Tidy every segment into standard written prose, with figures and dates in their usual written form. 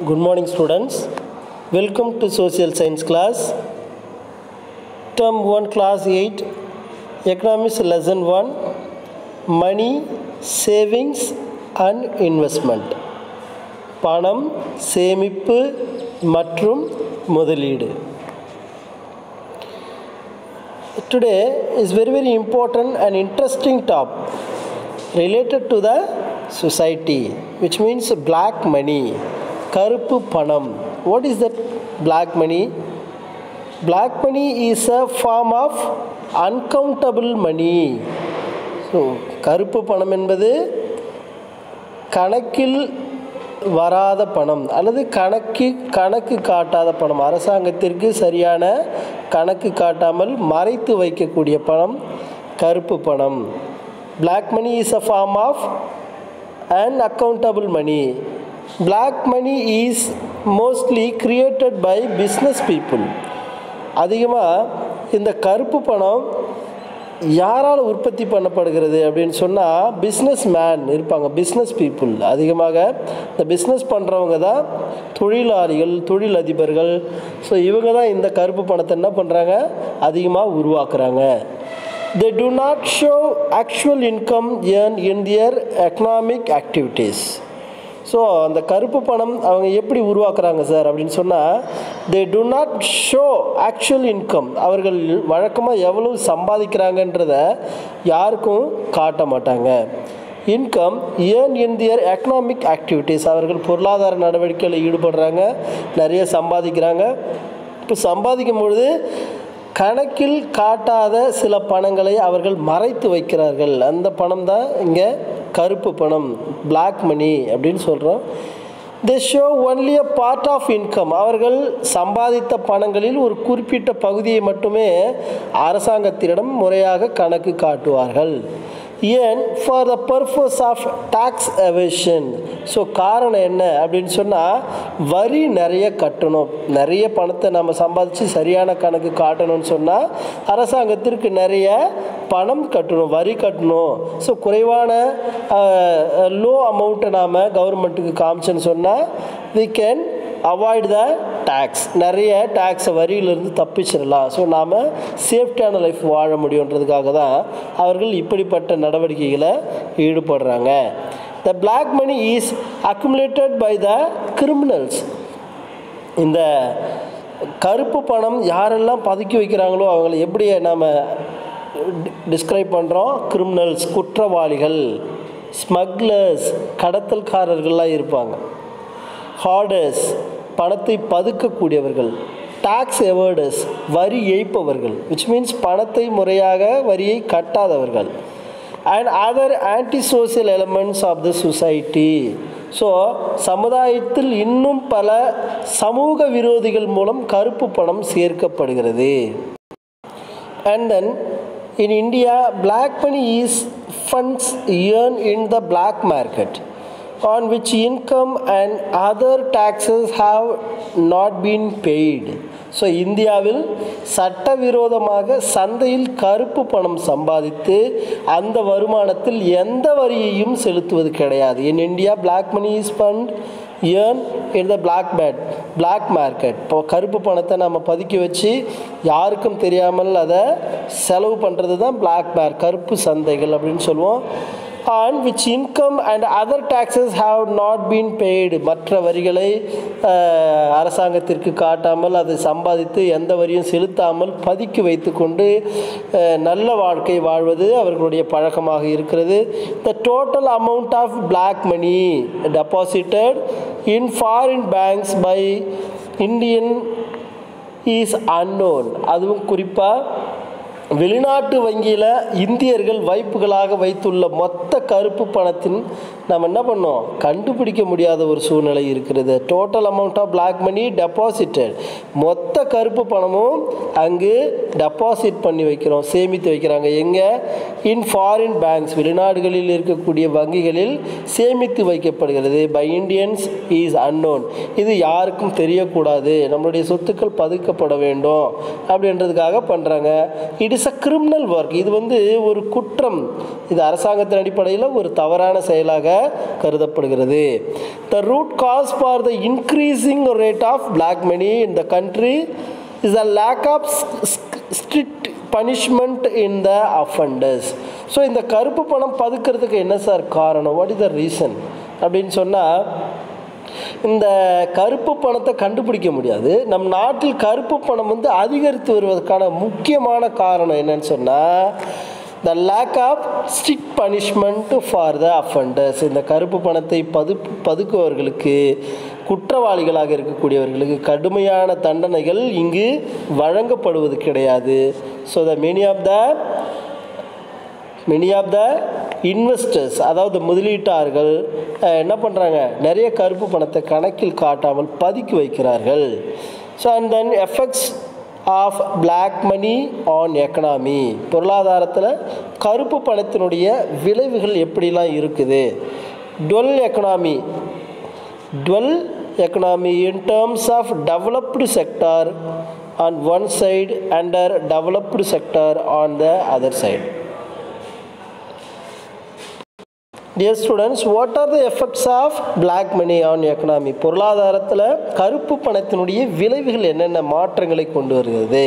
Good morning students. Welcome to social science class. Term 1 class 8 Economics lesson 1 Money, Savings and Investment. பணம், சேமிப்பு மற்றும் முதலீடு. Today is very important and interesting topic related to the society, which means black money. கருப்பு பணம். What is that black money? Black money is a form of uncountable money. So கருப்பு பணம் என்பது கணக்கில் வராத பணம் அல்லது கணக்கு காட்டாத பணம், அரசாங்கத்திற்கு சரியான கணக்கு காட்டாமல் மறைத்து வைக்கக்கூடிய பணம் கருப்பு பணம். Black money is a form of unaccountable money. Black money is mostly created by business people. அதிகமாக இந்த கருப்பு பணம் யாரால் உற்பத்தி பண்ணப்படுகிறது அப்படின்னு சொன்னால் பிஸ்னஸ் மேன் இருப்பாங்க, பிஸ்னஸ் பீப்புள். அதிகமாக இந்த பிஸ்னஸ் பண்ணுறவங்க தான் தொழிலாளிகள், தொழிலதிபர்கள். ஸோ இவங்க தான் இந்த கருப்பு பணத்தை என்ன பண்ணுறாங்க, அதிகமாக உருவாக்குறாங்க. They do not show actual income earned in their economic activities. So அந்த கருப்பு பணம் அவங்க எப்படி உருவாக்குறாங்க சார் அப்படின்னு சொன்னால், they do not show actual income. அவர்கள் வழக்கமாக எவ்வளவு சம்பாதிக்கிறாங்கன்றத யாருக்கும் காட்ட மாட்டாங்க. Income earn in their economic activities. அவர்கள் பொருளாதார நடவடிக்கைகளில் ஈடுபடுறாங்க, நிறைய சம்பாதிக்கிறாங்க. இப்போ சம்பாதிக்கும் பொழுது கணக்கில் காட்டாத சில பணங்களை அவர்கள் மறைத்து வைக்கிறார்கள். அந்த பணம் தான் இங்கே கருப்பு பணம், பிளாக் மணி அப்படின்னு சொல்கிறோம். They show only a part of income. அவர்கள் சம்பாதித்த பணங்களில் ஒரு குறிப்பிட்ட பகுதியை மட்டுமே அரசாங்கத்திடம் முறையாக கணக்கு காட்டுவார்கள். ஏன் for the purpose of tax evasion. So காரணம் என்ன அப்படின்னு சொன்னால், வரி நிறைய கட்டணும். நிறைய பணத்தை நம்ம சம்பாதிச்சு சரியான கணக்கு காட்டணும்னு சொன்னால் அரசாங்கத்திற்கு நிறைய பணம் கட்டணும், வரி கட்டணும். ஸோ குறைவான லோ அமௌண்ட்டை நாம் கவர்மெண்ட்டுக்கு காமிச்சோன்னு சொன்னால் we can avoid the tax. நிறைய டேக்ஸை வரியிலிருந்து தப்பிச்சிடலாம். ஸோ நாம் சேஃப்டியான லைஃப் வாழ முடியுன்றதுக்காக தான் அவர்கள் இப்படிப்பட்ட நடவடிக்கைகளை ஈடுபடுறாங்க. The black money is accumulated by the criminals. இந்த கருப்பு பணம் யாரெல்லாம் பதுக்கி வைக்கிறாங்களோ அவங்களை எப்படி நாம் டிஸ்கிரைப் பண்ணுறோம், கிரிமினல்ஸ், குற்றவாளிகள், ஸ்மக்லர்ஸ், கடத்தல்காரர்கள்லாம் இருப்பாங்க. ஹார்டர்ஸ், பணத்தை பதுக்கக்கூடியவர்கள். டாக்ஸ் எவர்டர்ஸ், வரி ஏய்ப்பவர்கள், விச் மீன்ஸ் பணத்தை முறையாக வரியை கட்டாதவர்கள். And other anti social elements of the society. So சமுதாயத்தில் இன்னும் பல சமூக விரோதிகள் மூலம் கருப்பு பணம் சேர்க்கப்படுகிறது. And then in India black money is funds earned in the black market on which income and other taxes have not been paid. So இந்தியாவில் சட்டவிரோதமாக சந்தையில் கருப்பு பணம் சம்பாதித்து அந்த வருமானத்தில் எந்த வரியையும் செலுத்துவது கிடையாது. In India black money is fund earned in the black market. இப்போ கருப்பு பணத்தை நம்ம பதுக்கி வச்சு யாருக்கும் தெரியாமல் அதை செலவு பண்ணுறது தான் பிளாக் மார்க், கருப்பு சந்தைகள் அப்படின்னு சொல்லுவோம். and which income and other taxes have not been paid. மற்ற வரிகளை அரசாங்கத்திற்கு காட்டாமல் அதை சம்பாதித்து எந்த வரியும் செலுத்தாமல் பதுக்கி வைத்து கொண்டு நல்ல வாழ்க்கை வாழ்வது அவர்களுடைய பழக்கமாக இருக்கிறது. The total amount of black money deposited in foreign banks by Indian is unknown. அதுவும் குறிப்பாக வெளிநாட்டு வங்கியில் இந்தியர்கள் வைப்புகளாக வைத்துள்ள மொத்த கருப்பு பணத்தின் நம்ம என்ன பண்ணோம், கண்டுபிடிக்க முடியாத ஒரு சூழ்நிலை இருக்கிறது. Total amount of black money deposited, மொத்த கருப்பு பணமும் அங்கு டெபாசிட் பண்ணி வைக்கிறோம், சேமித்து வைக்கிறாங்க. எங்கே, இன் ஃபாரின் பேங்க்ஸ், வெளிநாடுகளில் இருக்கக்கூடிய வங்கிகளில் சேமித்து வைக்கப்படுகிறது. By Indians is unknown. இது யாருக்கும் தெரியக்கூடாது, நம்மளுடைய சொத்துக்கள் பதுக்கப்பட வேண்டும் அப்படின்றதுக்காக பண்ணுறாங்க. It is a criminal work. இது ஒரு குற்றம். இது அரசாங்கத்தின் அடிப்படையில் ஒரு தவறான செயலாக கருதப்படுகிறது. The root cause for the increasing rate of black money in the country is the lack of strict punishment in the offenders. So இந்த கருப்பு பணம் பதுக்கிறதுக்கு என்ன சார் காரணம்? வாட் இஸ் த ரீசன் அப்படின்னு சொன்னால், இந்த கருப்பு பணத்தை கண்டுபிடிக்க முடியாது. நம் நாட்டில் கருப்பு பணம் அதிகரித்து வருவதற்கான முக்கியமான காரணம் என்னன்னு சொன்னால், the lack of strict punishment for the offenders. இந்த கருப்பு பணத்தை பதுக்குவர்களுக்கு, குற்றவாளிகளாக இருக்கக்கூடியவர்களுக்கு கடுமையான தண்டனைகள் இங்கு வழங்கப்படுவது கிடையாது. So many of the investors, அதாவது முதலீட்டாளர்கள் என்ன பண்ணுறாங்க, நிறைய கருப்பு பணத்தை கணக்கில் காட்டாமல் பதுக்கி வைக்கிறார்கள். So and then effects of black money on economy. பொருளாதாரத்தில் கருப்பு பணத்தினுடைய விளைவுகள் எப்படிலாம் இருக்குது? Dual economy in terms of developed sector on one side and developed sector on the other side. Dear students, what are the effects of black money on economy? பொருளாதாரத்தில் கருப்பு பணத்தினுடைய விளைவுகள் என்னென்ன மாற்றங்களை கொண்டு வருகிறது?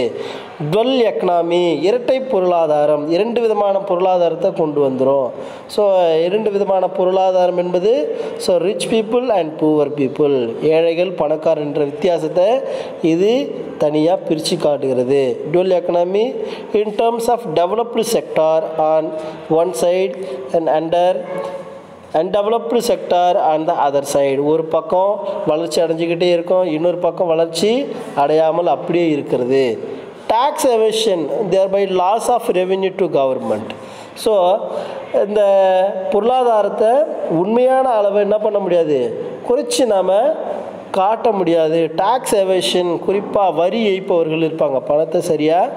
டுவெல் எக்கனாமி, இரட்டை பொருளாதாரம், இரண்டு விதமான பொருளாதாரத்தை கொண்டு வந்துடும். ஸோ இரண்டு விதமான பொருளாதாரம் என்பது rich people and poor people, ஏழைகள் பணக்காரர் என்ற வித்தியாசத்தை இது தனியாக பிரித்து காட்டுகிறது. Dual economy in terms of developed sector on one side and under undeveloped sector on the other side. ஒரு பக்கம் வளர்ச்சி அடைஞ்சிக்கிட்டே இருக்கும், இன்னொரு பக்கம் வளர்ச்சி அடையாமல் அப்படியே இருக்கிறது. Tax evasion thereby loss of revenue to government. So இந்த பொருளாதாரத்தை உண்மையான அளவை என்ன பண்ண முடியாது, குறைச்சி நாம் காட்ட முடியாது. டேக்ஸ் எவேஷன், குறிப்பாக வரி ஏய்ப்பவர்கள் இருப்பாங்க, பணத்தை சரியாக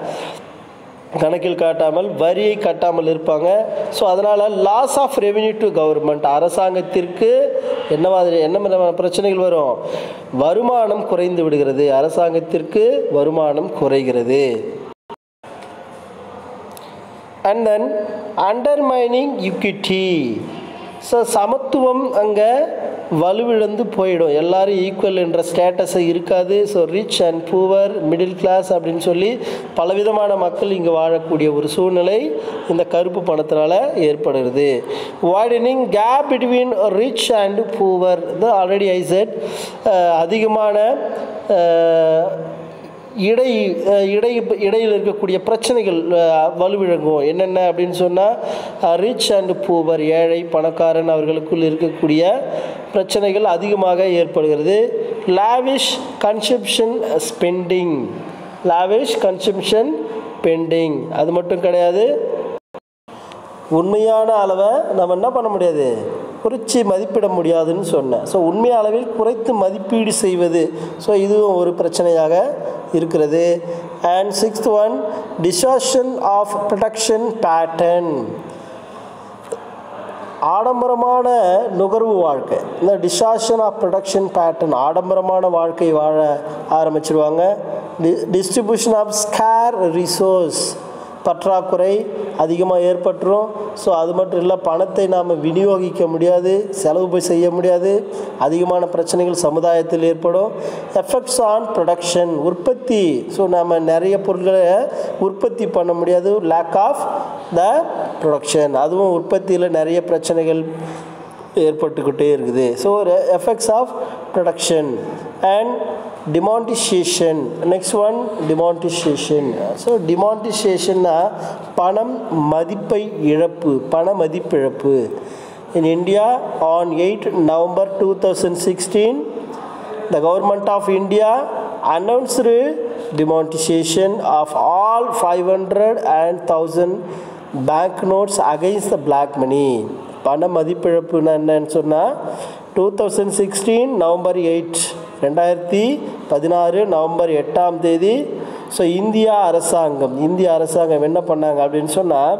கணக்கில் காட்டாமல் வரியை கட்டாமல் இருப்பாங்க. ஸோ அதனால் loss of revenue to government, அரசாங்கத்திற்கு என்ன விதமான பிரச்சனைகள் வரும்? வருமானம் குறைந்து விடுகிறது, அரசாங்கத்திற்கு வருமானம் குறைகிறது. And then undermining equity. So சமத்துவம் அங்கே வலுவிழந்து போயிடும், எல்லாரும் ஈக்குவல் என்ற ஸ்டேட்டஸை இருக்காது. So rich and poor, middle class அப்படின்னு சொல்லி பலவிதமான மக்கள் இங்கே வாழக்கூடிய ஒரு சூழ்நிலை இந்த கருப்பு பணத்தினால ஏற்படுகிறது. Widening gap between rich and poor. Already I said, அதிகமான இடையில் இருக்கக்கூடிய பிரச்சனைகள் வலுவிழங்கும். என்னென்ன அப்படின்னு சொன்னால், ரிச் அண்ட் பூவர், ஏழை பணக்காரன் அவர்களுக்குள் இருக்கக்கூடிய பிரச்சனைகள் அதிகமாக ஏற்படுகிறது. லாவிஷ் கன்சம்ஷன் ஸ்பெண்டிங், அது மட்டும் கிடையாது, உண்மையான அளவை நம்ம என்ன பண்ண முடியாது, குறைச்சி மதிப்பிட முடியாதுன்னு சொன்னேன். ஸோ உண்மை அளவில் குறைத்து மதிப்பீடு செய்வது, ஸோ இதுவும் ஒரு பிரச்சனையாக இருக்கிறது. And sixth one, distortion of production pattern. ஆடம்பரமான நுகர்வு வாழ்க்கை, இந்த டிசார்ஷன் ஆஃப் ப்ரொடக்ஷன் பேட்டர்ன், ஆடம்பரமான வாழ்க்கை வாழ ஆரம்பிச்சிருவாங்க. டிஸ்ட்ரிபியூஷன் ஆஃப் ஸ்கேர் ரிசோர்ஸ், பற்றாக்குறை அதிகமாக ஏற்பட்டுரும். ஸோ அது மட்டும் இல்லை, பணத்தை நாம் விநியோகிக்க முடியாது, செலவு செய்ய முடியாது, அதிகமான பிரச்சனைகள் சமுதாயத்தில் ஏற்படும். எஃபெக்ட்ஸ் ஆன் ப்ரொடக்ஷன், உற்பத்தி. ஸோ நாம் நிறைய பொருட்களை உற்பத்தி பண்ண முடியாது. லேக் ஆஃப் த ப்ரொடக்ஷன், அதுவும் உற்பத்தியில் நிறைய பிரச்சனைகள் ஏற்பட்டுக்கிட்டே இருக்குது. So effects of production. And demonetisation. Next one, demonetisation. So டிமானிட்டேஷன்னா பணம் மதிப்பை இழப்பு, பண மதிப்பிழப்பு. In India on 8 November 2016, the government of India announced demonetization of all 500 and 1000 banknotes against the black money. பண மதிப்பிழப்புன்னா என்னன்னு சொன்னால், 2016 November 8, 2016 நவம்பர் 8ஆம் தேதி. ஸோ இந்திய அரசாங்கம் என்ன பண்ணாங்க அப்படின்னு சொன்னால்,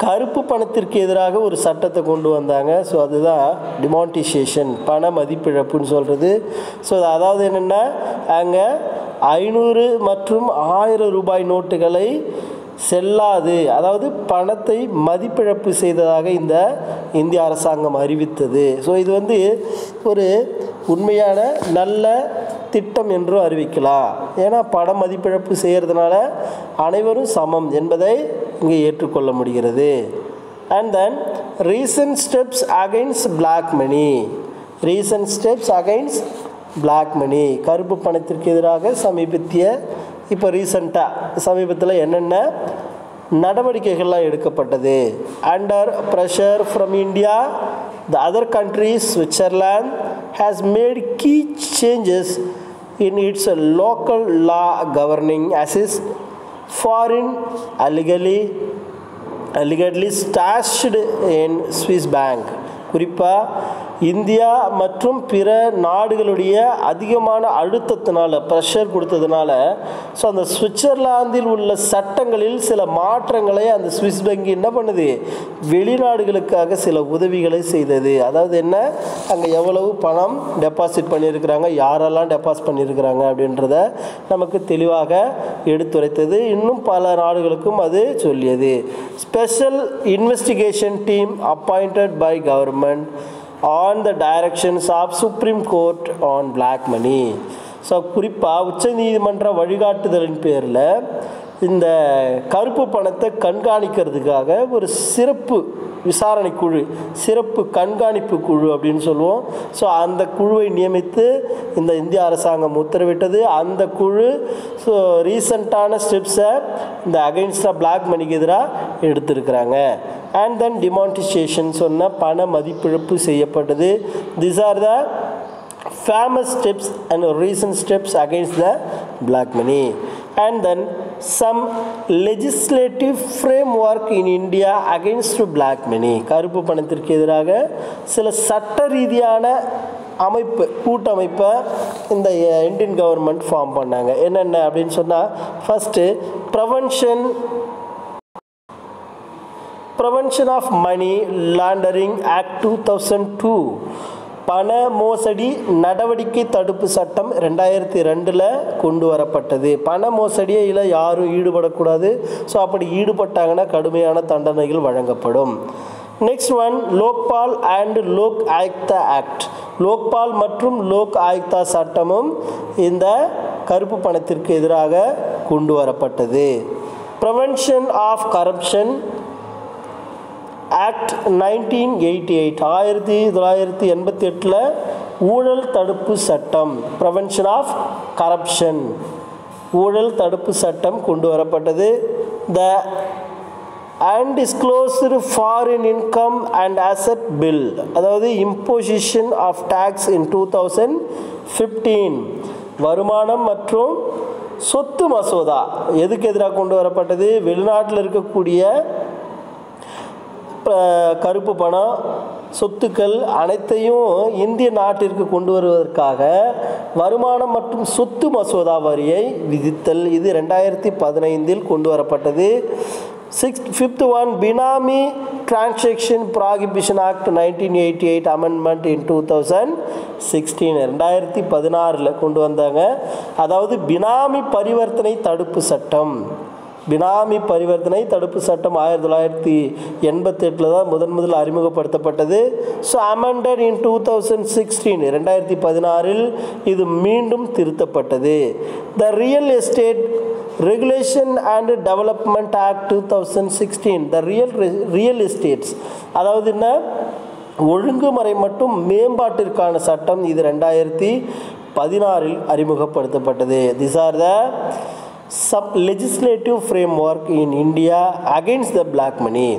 கருப்பு பணத்திற்கு எதிராக ஒரு சட்டத்தை கொண்டு வந்தாங்க. ஸோ அதுதான் டிமானிட்டேஷன், பண மதிப்பிழப்புன்னு சொல்கிறது. ஸோ அதாவது என்னென்னா, அங்கே 500 மற்றும் 1000 ரூபாய் நோட்டுகளை செல்லாது, அதாவது பணத்தை மதிப்பிழப்பு செய்ததாக இந்த இந்திய அரசாங்கம் அறிவித்தது. ஸோ இது வந்து ஒரு உண்மையான நல்ல திட்டம் என்றும் அறிவிக்கலாம். ஏன்னா பண மதிப்பிழப்பு செய்கிறதுனால அனைவரும் சமம் என்பதை இங்கே ஏற்றுக்கொள்ள முடிகிறது. And then recent steps against black money. Recent steps against black money, கருப்பு பணத்திற்கு எதிராக இப்போ ரீசண்டாக சமீபத்தில் என்னென்ன நடவடிக்கைகள்லாம் எடுக்கப்பட்டது. Under pressure from India, the other countries, Switzerland has made key changes in its local law governing assets foreign allegedly stashed in Swiss bank. குறிப்பாக இந்தியா மற்றும் பிற நாடுகளுடைய அதிகமான அழுத்தத்தினால, ப்ரெஷர் கொடுத்ததுனால, ஸோ அந்த சுவிட்சர்லாந்தில் உள்ள சட்டங்களில் சில மாற்றங்களை அந்த சுவிஸ் வங்கி என்ன பண்ணுது, வெளிநாடுகளுக்காக சில உதவிகளை செய்தது. அதாவது என்ன, அங்கே எவ்வளவு பணம் டெபாசிட் பண்ணியிருக்கிறாங்க, யாரெல்லாம் டெபாசிட் பண்ணியிருக்கிறாங்க அப்படின்றத நமக்கு தெளிவாக எடுத்துரைத்தது. இன்னும் பல நாடுகளுக்கும் அது சொல்லியது. Special investigation team appointed by government on the directions of Supreme Court on black money. So குறிப்பாக உச்ச நீதிமன்ற வழிகாட்டுதலின் பேரில் இந்த கருப்பு பணத்தை கண்காணிக்கிறதுக்காக ஒரு சிறப்பு விசாரணை குழு, சிறப்பு கண்காணிப்பு குழு அப்படின்னு சொல்லுவோம். ஸோ அந்த குழுவை நியமித்து இந்த இந்திய அரசாங்கம் உத்தரவிட்டது. அந்த குழு ஸோ ரீசண்டான ஸ்டெப்ஸை இந்த அகைன்ஸ்டாக பிளாக் மணிக்கு எதிராக எடுத்திருக்கிறாங்க. அண்ட் தென் டிமானிட்டைசேஷன் சொன்ன பண மதிப்பிழப்பு செய்யப்பட்டது. These are the famous steps and recent steps against the black money. And then some legislative framework in India against black money. கருப்பு பணத்திற்கு எதிராக சில சட்ட ரீதியான கூட்டமைப்பை இந்த இந்தியன் கவர்மெண்ட் ஃபார்ம் பண்ணாங்க. என்னென்ன அப்படின்னு சொன்னால், first prevention of money laundering act 2002, பண மோசடி நடவடிக்கை தடுப்பு சட்டம் 2002 கொண்டு வரப்பட்டது. பண மோசடியில் யாரும் ஈடுபடக்கூடாது. ஸோ அப்படி ஈடுபட்டாங்கன்னா கடுமையான தண்டனைகள் வழங்கப்படும். Next one, Lokpal and Lok Ayukta act. Lokpal மற்றும் லோக் ஆயுக்தா சட்டமும் இந்த கருப்பு பணத்திற்கு எதிராக கொண்டு வரப்பட்டது. ப்ரிவென்ஷன் ஆஃப் கரப்ஷன் ஆக்ட் 1988, 1988 ஊழல் தடுப்பு சட்டம், ப்ரிவென்ஷன் ஆஃப் கரப்ஷன், ஊழல் தடுப்பு சட்டம் கொண்டு வரப்பட்டது. The undisclosed foreign income and asset bill, அதாவது இம்போசிஷன் ஆஃப் டேக்ஸ் இன் 2015, வருமானம் மற்றும் சொத்து மசோதா எதுக்கு எதிராக கொண்டு வரப்பட்டது, வெளிநாட்டில் இருக்கக்கூடிய கருப்பு பணம் சொத்துக்கள் அனைத்தையும் இந்திய நாட்டிற்கு கொண்டு வருவதற்காக வருமானம் மற்றும் சொத்து மசோதா வரியை விதித்தல். இது 2015 கொண்டு வரப்பட்டது. ஃபிஃப்த் ஒன், பினாமி டிரான்சாக்ஷன் ப்ராஹிபிஷன் ஆக்ட் 1988 அமெண்ட்மெண்ட் இன் 2016, 2016 கொண்டு வந்தாங்க. அதாவது பினாமி பரிவர்த்தனை தடுப்பு சட்டம். பினாமி பரிவர்த்தனை தடுப்பு சட்டம் 1988 தான் முதல் அறிமுகப்படுத்தப்பட்டது. ஸோ அமெண்டட் இன் 2016, 2016 இது மீண்டும் திருத்தப்பட்டது. The real estate regulation and development act 2016, the real estates, அதாவது என்ன, ஒழுங்குமுறை மற்றும் மேம்பாட்டிற்கான சட்டம், இது 2016 அறிமுகப்படுத்தப்பட்டது. This R the some legislative framework in India against the black money.